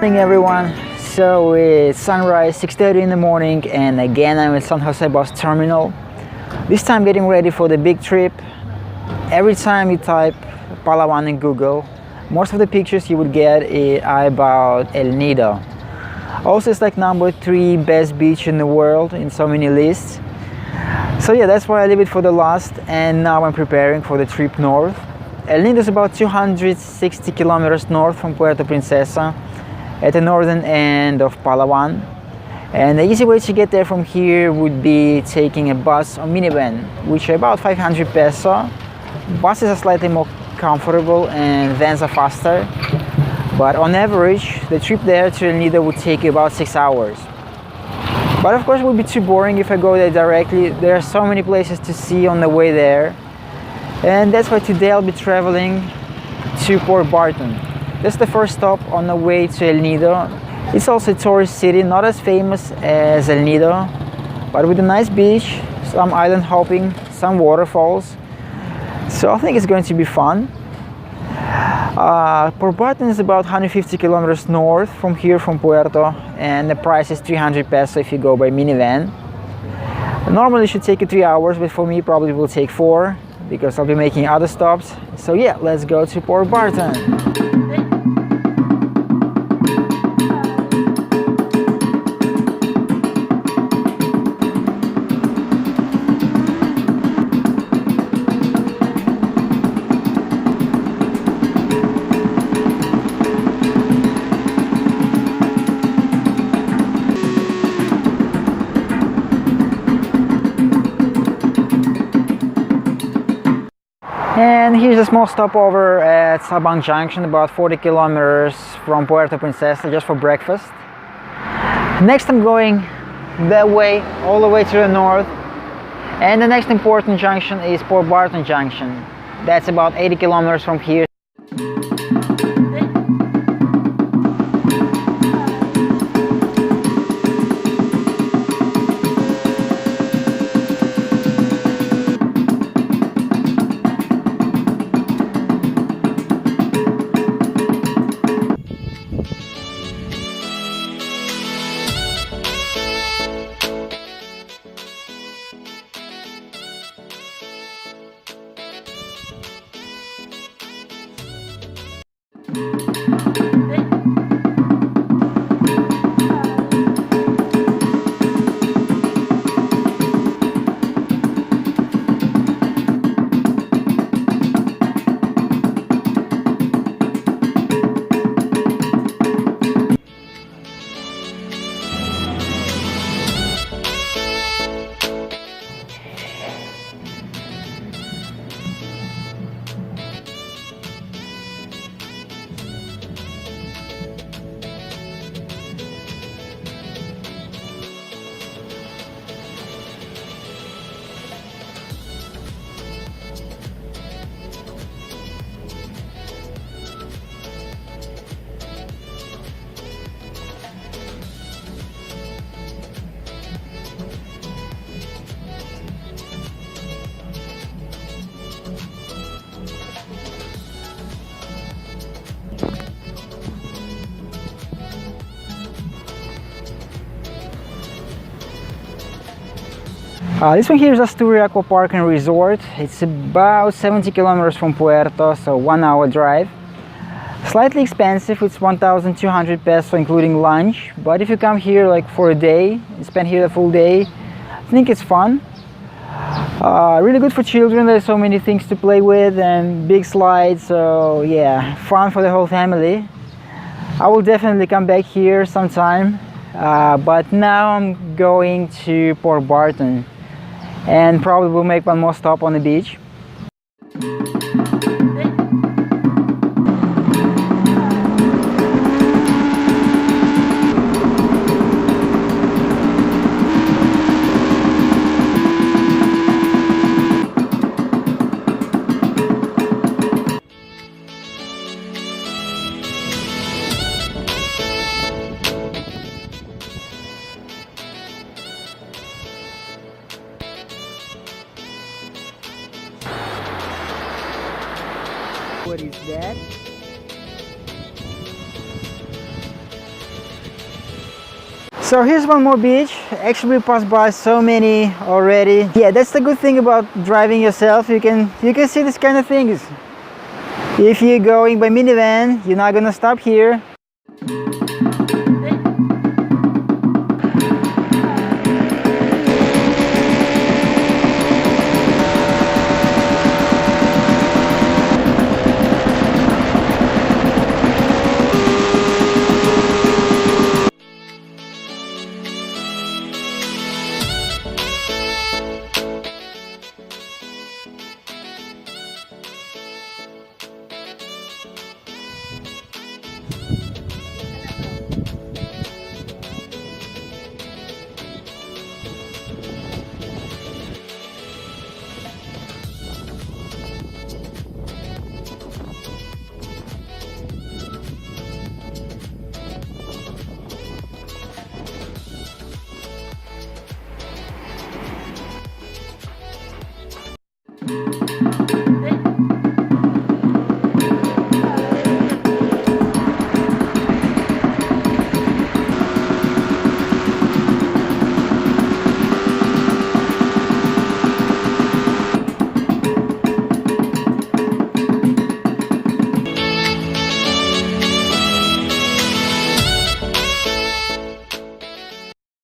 Morning everyone. So it's sunrise, 6:30 in the morning, and again I'm at San Jose bus terminal. This time getting ready for the big trip. Every time you type Palawan in Google, most of the pictures you would get are about El Nido. Also, it's like #3 best beach in the world in so many lists. So yeah, that's why I leave it for the last, and now I'm preparing for the trip north. El Nido is about 260 kilometers north from Puerto Princesa, at the northern end of Palawan. And the easy way to get there from here would be taking a bus or minivan, which are about 500 peso. Buses are slightly more comfortable and vans are faster. But on average, the trip there to El Nido would take you about 6 hours. But of course it would be too boring if I go there directly. There are so many places to see on the way there. And that's why today I'll be traveling to Port Barton. That's the first stop on the way to El Nido. It's also a tourist city, not as famous as El Nido, but with a nice beach, some island hopping, some waterfalls. So I think it's going to be fun. Port Barton is about 150 kilometers north from here, from Puerto, and the price is 300 peso if you go by minivan. Normally it should take you 3 hours, but for me probably will take 4 because I'll be making other stops. So yeah, let's go to Port Barton. And here's a small stopover at Sabang Junction, about 40 kilometers from Puerto Princesa, just for breakfast. Next I'm going that way, all the way to the north. And the next important junction is Port Barton Junction. That's about 80 kilometers from here. This one here is Astoria Aqua Park and Resort. It's about 70 kilometers from Puerto, so 1 hour drive. Slightly expensive, it's 1,200 peso including lunch. But if you come here like for a day, and spend here the full day, I think it's fun. Really good for children. There's so many things to play with and big slides, so yeah, fun for the whole family. I will definitely come back here sometime, but now I'm going to Port Barton. And probably will make one more stop on the beach. What is that? So here's one more beach. Actually, we passed by so many already. Yeah, that's the good thing about driving yourself. You can see this kind of things. If you're going by minivan, you're not gonna stop here.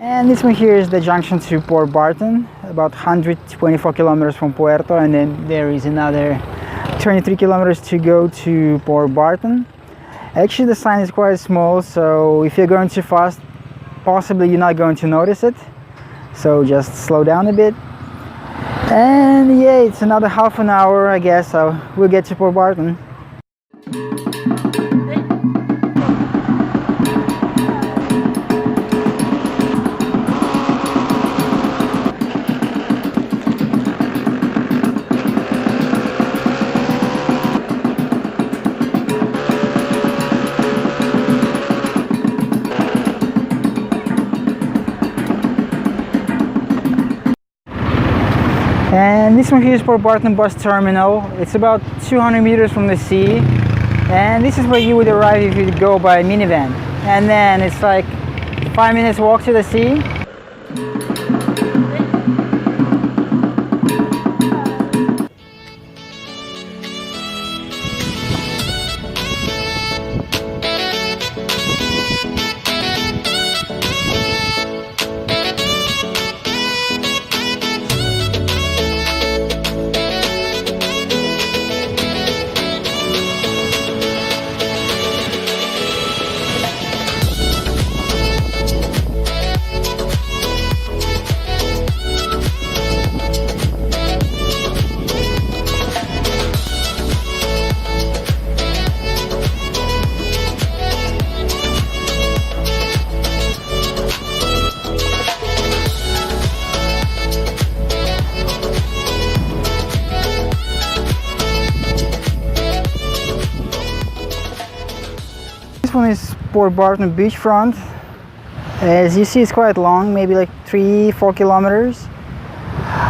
And this one here is the junction to Port Barton, about 124 kilometers from Puerto, and then there is another 23 kilometers to go to Port Barton. Actually, the sign is quite small, so if you're going too fast, possibly you're not going to notice it. So just slow down a bit. And yeah, it's another half an hour, I guess, so we'll get to Port Barton. And this one here is Port Barton bus terminal. It's about 200 meters from the sea, and this is where you would arrive if you go by minivan. And then it's like 5 minutes walk to the sea. This one is Port Barton beachfront. As you see, it's quite long, maybe like 3-4 kilometers.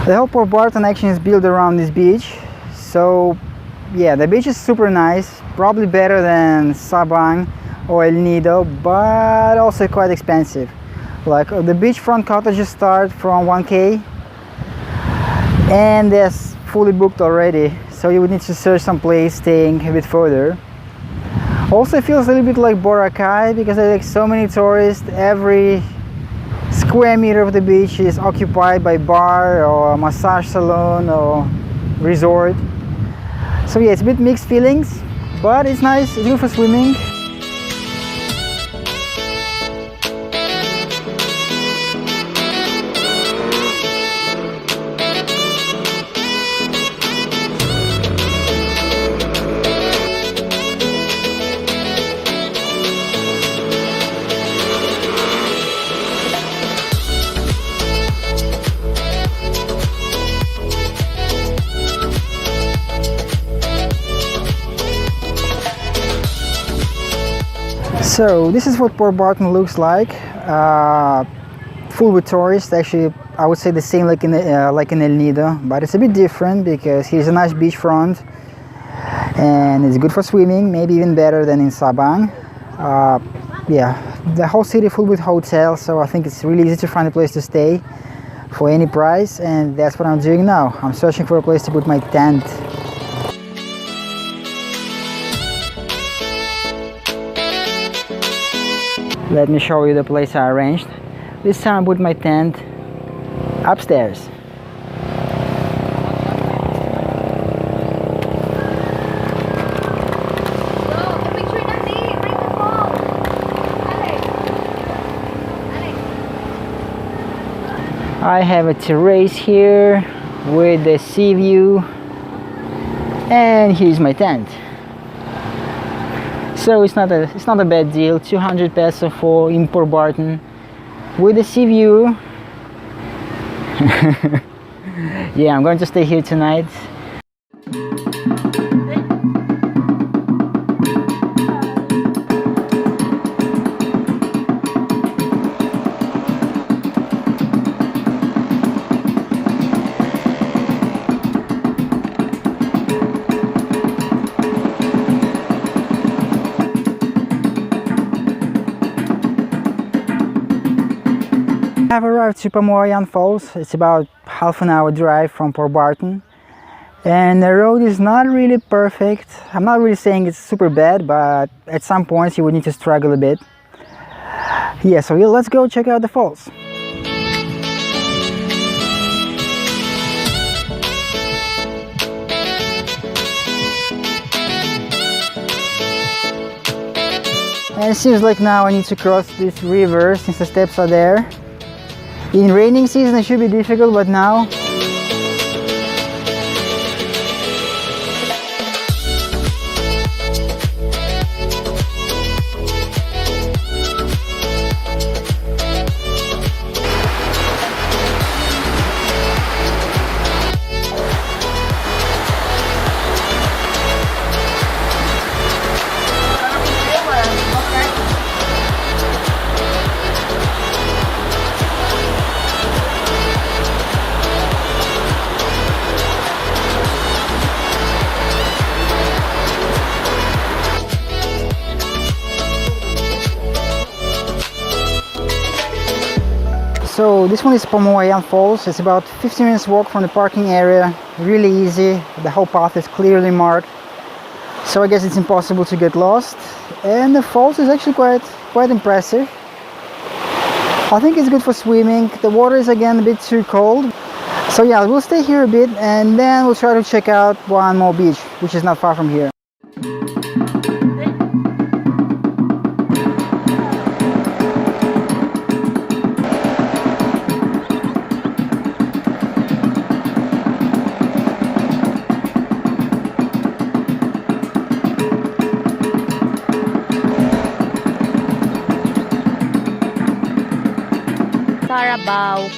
The whole Port Barton actually is built around this beach. So yeah, the beach is super nice, probably better than Sabang or El Nido, but also quite expensive. Like the beachfront cottages start from 1K, and they're fully booked already, so you would need to search some place staying a bit further. Also, it feels a little bit like Boracay because there are like so many tourists. Every square meter of the beach is occupied by bar or a massage salon or resort. So yeah, it's a bit mixed feelings, but it's nice. It's good for swimming. So this is what Port Barton looks like, full with tourists. Actually, I would say the same like in El Nido, but it's a bit different because here's a nice beachfront and it's good for swimming, maybe even better than in Sabang. Yeah, the whole city full with hotels, so I think it's really easy to find a place to stay for any price, and that's what I'm doing now. I'm searching for a place to put my tent. Let me show you the place I arranged. This time I put my tent upstairs. I have a terrace here with the sea view, and here's my tent. So it's not a bad deal. 200 peso for in Port Barton with the sea view. Yeah, I'm going to stay here tonight. I've arrived to Pamuayan Falls. It's about half an hour drive from Port Barton, and the road is not really perfect. I'm not really saying it's super bad, but at some points you would need to struggle a bit. Yeah, so let's go check out the falls. And it seems like now I need to cross this river since the steps are there. In raining season it should be difficult, but now so this one is Pamuayan Falls. It's about 15 minutes walk from the parking area. Really easy. The whole path is clearly marked, so I guess it's impossible to get lost. And the falls is actually quite impressive. I think it's good for swimming. The water is again a bit too cold. So yeah, we'll stay here a bit and then we'll try to check out one more beach, which is not far from here. Carabao.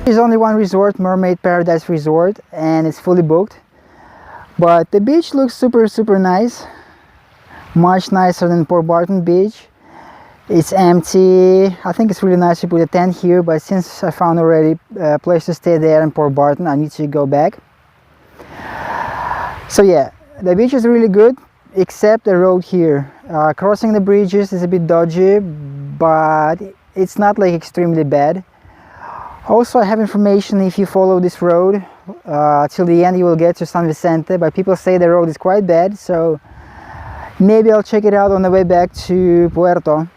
There's only one resort, Mermaid Paradise Resort, and it's fully booked. But the beach looks super nice. Much nicer than Port Barton Beach. It's empty. I think it's really nice to put a tent here, but since I found already a place to stay there in Port Barton, I need to go back. So yeah, the beach is really good, except the road here. Crossing the bridges is a bit dodgy, but it's not like extremely bad. Also, I have information. If you follow this road till the end, you will get to San Vicente, but people say the road is quite bad, so maybe I'll check it out on the way back to Puerto.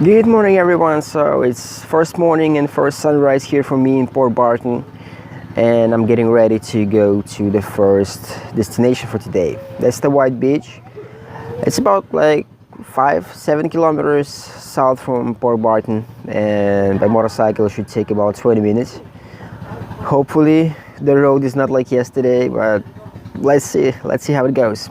Good morning everyone. So it's first morning and first sunrise here for me in Port Barton, and I'm getting ready to go to the first destination for today. That's the White Beach. It's about like 5-7 kilometers south from Port Barton, and by motorcycle it should take about 20 minutes. Hopefully the road is not like yesterday, but let's see how it goes.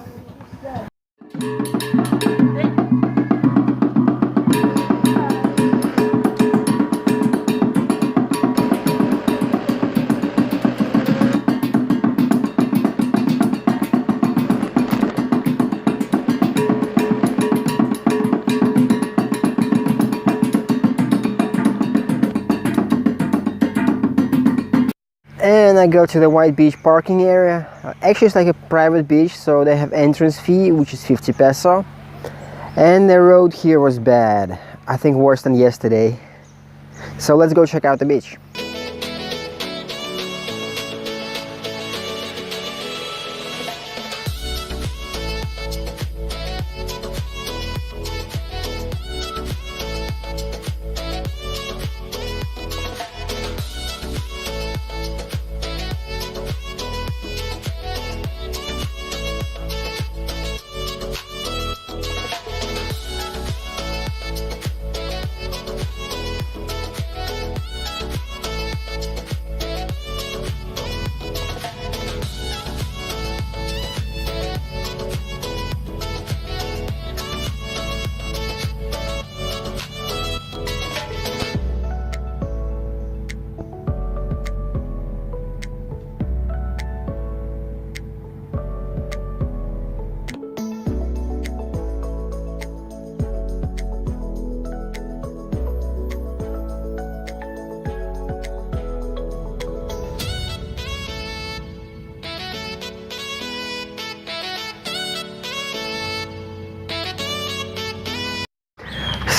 And I go to the White Beach parking area. Actually, it's like a private beach, so they have entrance fee, which is 50 peso. And the road here was bad. I think worse than yesterday. So let's go check out the beach.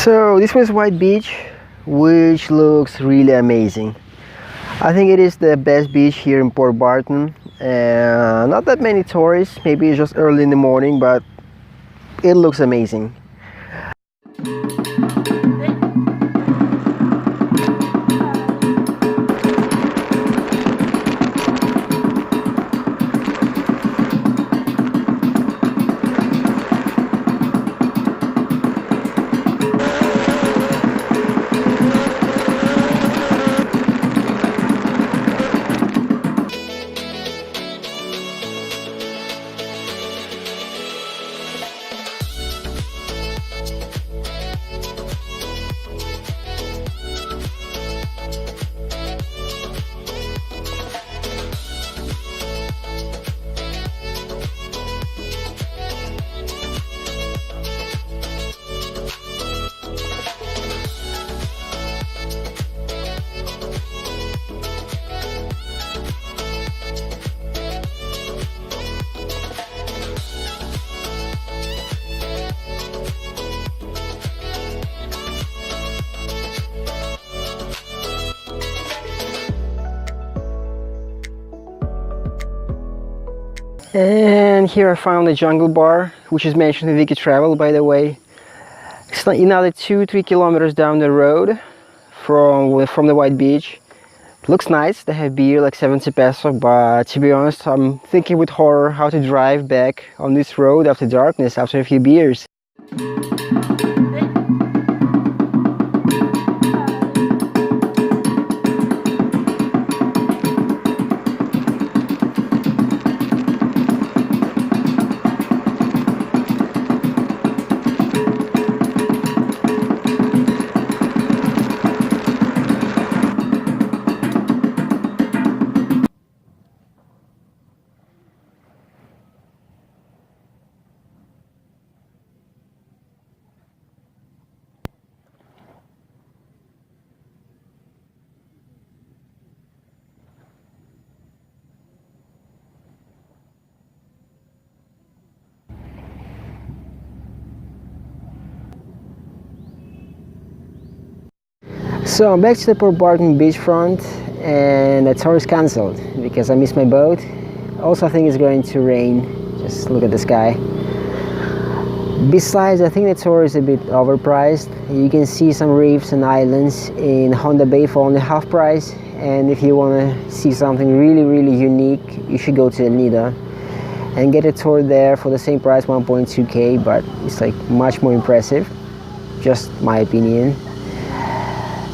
So this was White Beach, which looks really amazing. I think it is the best beach here in Port Barton. Not that many tourists, maybe it's just early in the morning, but it looks amazing. And here I found a jungle bar, which is mentioned in Wiki Travel, by the way. It's not another 2-3 kilometers down the road from the white beach. It looks nice. They have beer like 70 peso, but to be honest, I'm thinking with horror how to drive back on this road after darkness after a few beers. So I'm back to the Port Barton beachfront, and the tour is cancelled because I missed my boat. Also, I think it's going to rain. Just look at the sky. Besides, I think the tour is a bit overpriced. You can see some reefs and islands in Honda Bay for only half price, and if you want to see something really unique, you should go to El Nido and get a tour there for the same price, 1.2k, but it's like much more impressive, just my opinion.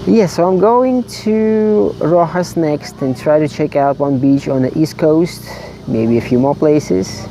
Yeah, so I'm going to Rojas next and try to check out one beach on the east coast, maybe a few more places.